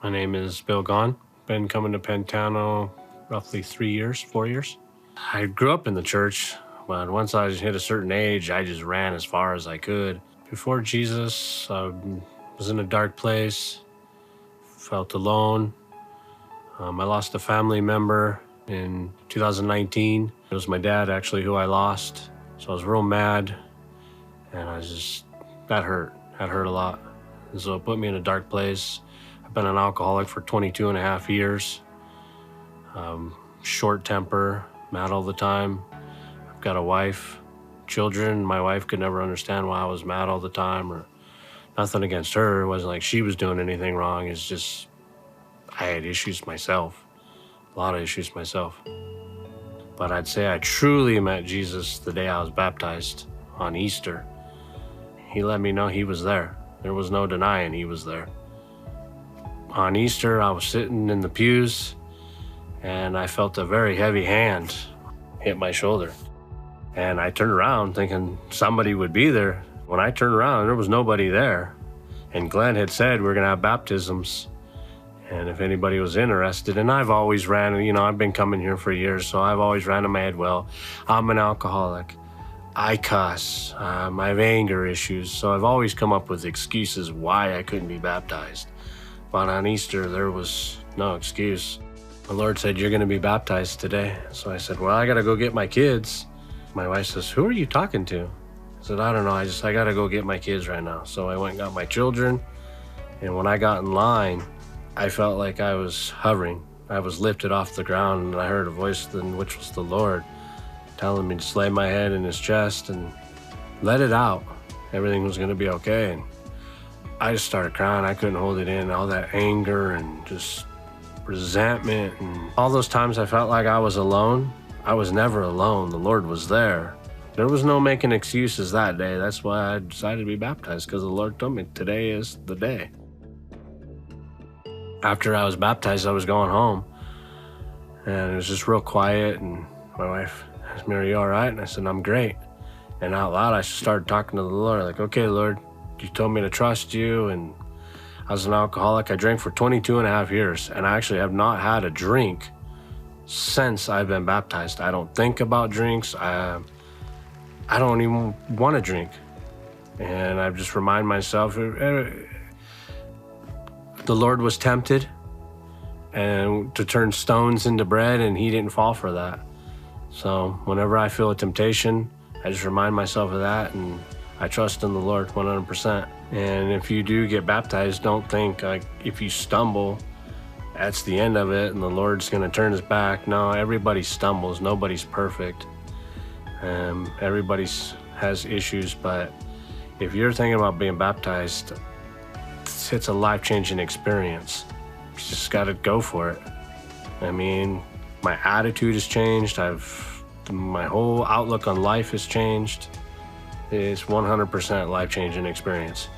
My name is Bill Gawne. Been coming to Pantano roughly 4 years. I grew up in the church, but once I hit a certain age, I just ran as far as I could. Before Jesus, I was in a dark place, felt alone. I lost a family member in 2019. It was my dad, actually, who I lost. So I was real mad, and that hurt. That hurt a lot. And so it put me in a dark place. I've been an alcoholic for 22 and a half years. Short temper, mad all the time. I've got a wife, children. My wife could never understand why I was mad all the time, or nothing against her. It wasn't like she was doing anything wrong. It's just I had issues myself, a lot of issues myself. But I'd say I truly met Jesus the day I was baptized on Easter. He let me know he was there. There was no denying he was there. On Easter, I was sitting in the pews, and I felt a very heavy hand hit my shoulder. And I turned around thinking somebody would be there. When I turned around, there was nobody there. And Glenn had said we're gonna have baptisms, and if anybody was interested. And I've always ran, I've been coming here for years, so I've always ran in my head, well, I'm an alcoholic. I cuss, I have anger issues, so I've always come up with excuses why I couldn't be baptized. But on Easter, there was no excuse. The Lord said, you're gonna be baptized today. So I said, well, I gotta go get my kids. My wife says, who are you talking to? I said, I don't know, I gotta go get my kids right now. So I went and got my children, and when I got in line, I felt like I was hovering. I was lifted off the ground, and I heard a voice, which was the Lord, telling me to just lay my head in his chest and let it out. Everything was gonna be okay. And I just started crying. I couldn't hold it in. All that anger and just resentment, and all those times I felt like I was alone. I was never alone. The Lord was there. There was no making excuses that day. That's why I decided to be baptized, because the Lord told me today is the day. After I was baptized, I was going home, and it was just real quiet, and my wife asked me, are you all right? And I said, I'm great. And out loud, I started talking to the Lord, like, okay, Lord, you told me to trust you, and I was an alcoholic. I drank for 22 and a half years, and I actually have not had a drink since I've been baptized. I don't think about drinks. I don't even want to drink. And I just remind myself, the Lord was tempted and to turn stones into bread, and he didn't fall for that. So whenever I feel a temptation, I just remind myself of that, and I trust in the Lord 100%. And if you do get baptized, don't think like if you stumble, that's the end of it and the Lord's gonna turn his back. No, everybody stumbles, nobody's perfect. Everybody has issues, but if you're thinking about being baptized, it's a life-changing experience. You just gotta go for it. I mean, my attitude has changed. My whole outlook on life has changed. It's 100% life-changing experience.